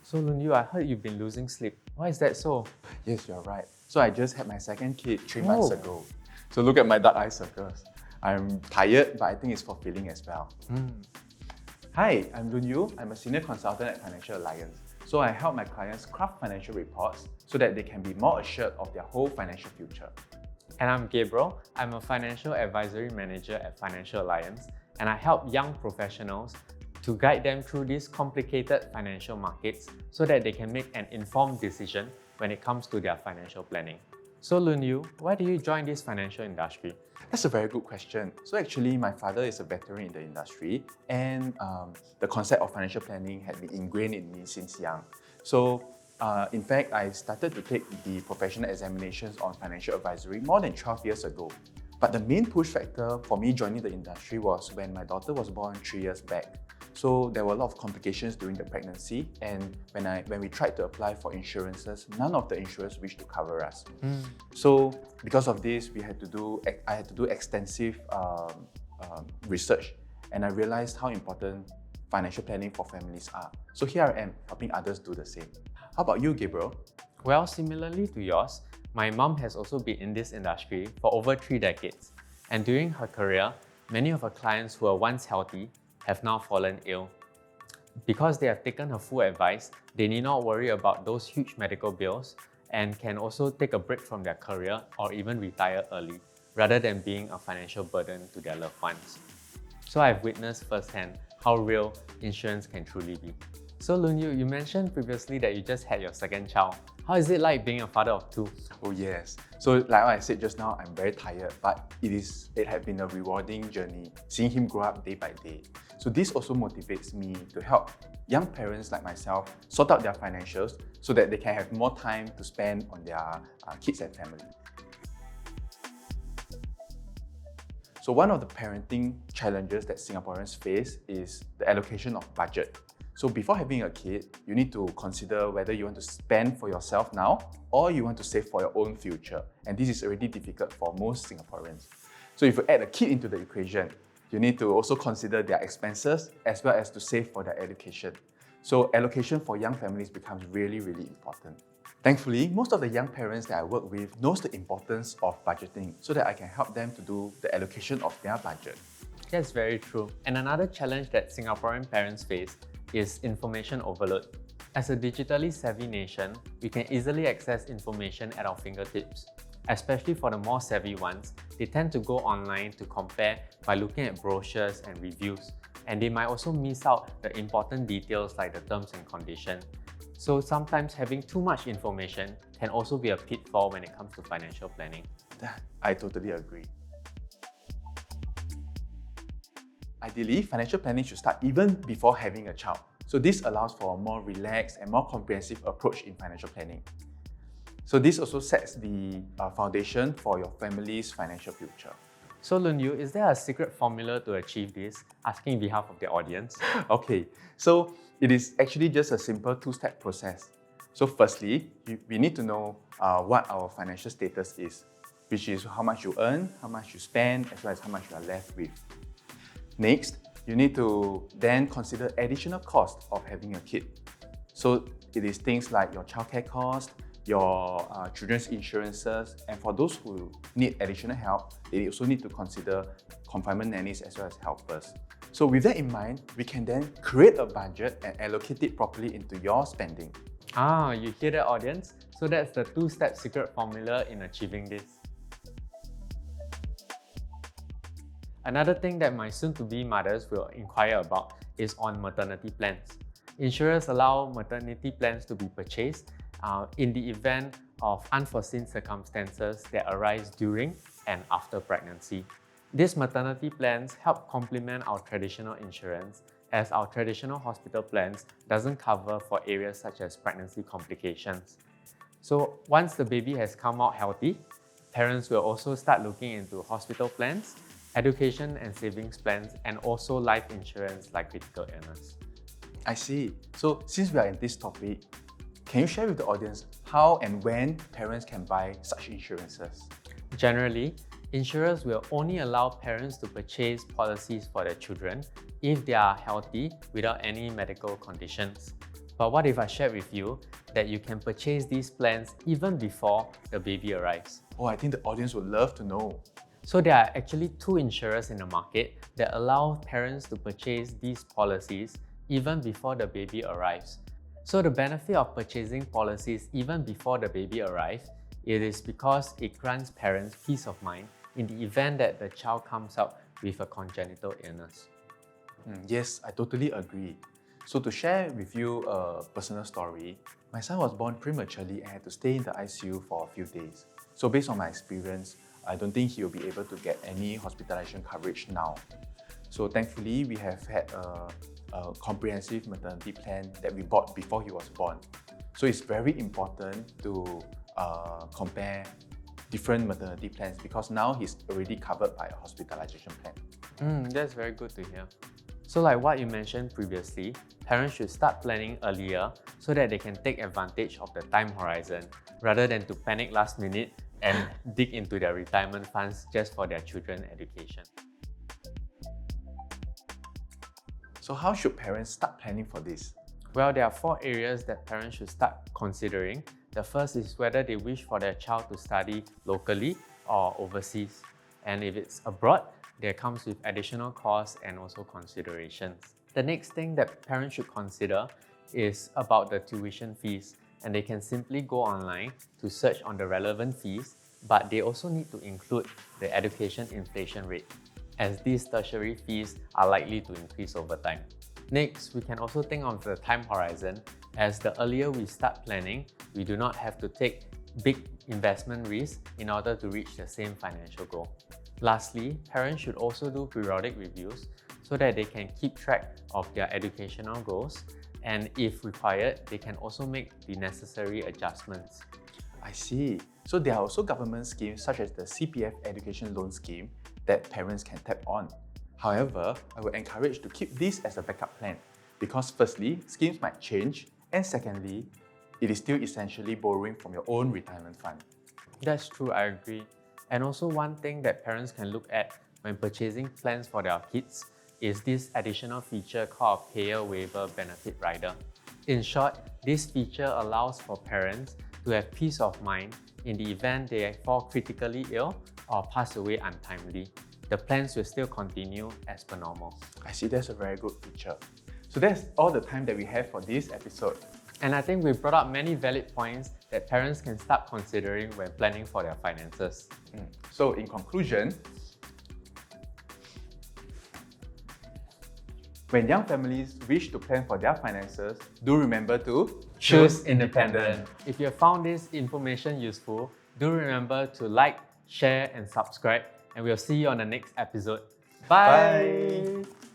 So Lunyu, I heard you've been losing sleep. Why is that so? Yes, you're right. So I just had my second kid 3 months Oh. ago. So look at my dark eye circles. I'm tired, but I think it's fulfilling as well. Hi, I'm Lunyu. I'm a senior consultant at Financial Alliance. So I help my clients craft financial reports so that they can be more assured of their whole financial future. And I'm Gabriel. I'm a financial advisory manager at Financial Alliance, and I help young professionals to guide them through these complicated financial markets so that they can make an informed decision when it comes to their financial planning. So Lunyu, why did you join this financial industry? That's a very good question. So actually, my father is a veteran in the industry, and the concept of financial planning had been ingrained in me since young. So in fact, I started to take the professional examinations on financial advisory more than 12 years ago. But the main push factor for me joining the industry was when my daughter was born 3 years back. So there were a lot of complications during the pregnancy, and when we tried to apply for insurances, none of the insurers wished to cover us. So because of this, I had to do extensive research, and I realized how important financial planning for families are. So here I am, helping others do the same. How about you, Gabriel? Well, similarly to yours, my mom has also been in this industry for over 3 decades. And during her career, many of her clients who were once healthy have now fallen ill. Because they have taken her full advice, they need not worry about those huge medical bills and can also take a break from their career or even retire early, rather than being a financial burden to their loved ones. So I've witnessed firsthand how real insurance can truly be. So Lunyu, you mentioned previously that you just had your second child. How is it like being a father of 2? Oh yes. So like what I said just now, I'm very tired, but it has been a rewarding journey, seeing him grow up day by day. So this also motivates me to help young parents like myself sort out their financials so that they can have more time to spend on their kids and family. So one of the parenting challenges that Singaporeans face is the allocation of budget. So before having a kid, you need to consider whether you want to spend for yourself now or you want to save for your own future. And this is already difficult for most Singaporeans. So if you add a kid into the equation, you need to also consider their expenses as well as to save for their education. So allocation for young families becomes really, really important. Thankfully, most of the young parents that I work with knows the importance of budgeting so that I can help them to do the allocation of their budget. That's very true. And another challenge that Singaporean parents face is information overload. As a digitally savvy nation, we can easily access information at our fingertips. Especially for the more savvy ones, they tend to go online to compare by looking at brochures and reviews, and they might also miss out the important details like the terms and conditions. So sometimes having too much information can also be a pitfall when it comes to financial planning. I totally agree. Ideally, financial planning should start even before having a child. So this allows for a more relaxed and more comprehensive approach in financial planning. So this also sets the foundation for your family's financial future. So Lunyu, is there a secret formula to achieve this? Asking in behalf of the audience. Okay, so it is actually just a simple 2-step process. So firstly, we need to know what our financial status is, which is how much you earn, how much you spend, as well as how much you are left with. Next, you need to then consider additional costs of having a kid. So it is things like your childcare cost, your children's insurances, and for those who need additional help, they also need to consider confinement nannies as well as helpers. So with that in mind, we can then create a budget and allocate it properly into your spending. You hear that, audience? So that's the 2-step secret formula in achieving this. Another thing that my soon-to-be mothers will inquire about is on maternity plans. Insurers allow maternity plans to be purchased in the event of unforeseen circumstances that arise during and after pregnancy. These maternity plans help complement our traditional insurance, as our traditional hospital plans doesn't cover for areas such as pregnancy complications. So once the baby has come out healthy, parents will also start looking into hospital plans, education and savings plans, and also life insurance like critical illness. I see. So since we are in this topic, can you share with the audience how and when parents can buy such insurances? Generally, insurers will only allow parents to purchase policies for their children if they are healthy without any medical conditions. But what if I shared with you that you can purchase these plans even before the baby arrives? Oh, I think the audience would love to know. So there are actually two insurers in the market that allow parents to purchase these policies even before the baby arrives. So the benefit of purchasing policies even before the baby arrives, it is because it grants parents peace of mind in the event that the child comes out with a congenital illness. Yes, I totally agree. So to share with you a personal story, my son was born prematurely and had to stay in the ICU for a few days. So based on my experience, I don't think he will be able to get any hospitalization coverage now. So thankfully, we have had a comprehensive maternity plan that we bought before he was born. So it's very important to compare different maternity plans because now he's already covered by a hospitalization plan. That's very good to hear. So like what you mentioned previously, parents should start planning earlier so that they can take advantage of the time horizon rather than to panic last minute and dig into their retirement funds just for their children's education. So how should parents start planning for this? Well, there are 4 areas that parents should start considering. The first is whether they wish for their child to study locally or overseas. And if it's abroad, there comes with additional costs and also considerations. The next thing that parents should consider is about the tuition fees, and they can simply go online to search on the relevant fees, but they also need to include the education inflation rate, as these tertiary fees are likely to increase over time. Next, we can also think of the time horizon, as the earlier we start planning, we do not have to take big investment risks in order to reach the same financial goal. Lastly, parents should also do periodic reviews so that they can keep track of their educational goals, and if required, they can also make the necessary adjustments. I see. So there are also government schemes such as the CPF Education Loan Scheme that parents can tap on. However, I would encourage to keep this as a backup plan because firstly, schemes might change, and secondly, it is still essentially borrowing from your own retirement fund. That's true, I agree. And also one thing that parents can look at when purchasing plans for their kids is this additional feature called Payer Waiver Benefit Rider. In short, this feature allows for parents to have peace of mind in the event they fall critically ill or pass away untimely. The plans will still continue as per normal. I see, that's a very good feature. So that's all the time that we have for this episode. And I think we brought up many valid points that parents can start considering when planning for their finances. So in conclusion, when young families wish to plan for their finances, do remember to choose independent. If you have found this information useful, do remember to like, share, and subscribe. And we'll see you on the next episode. Bye. Bye.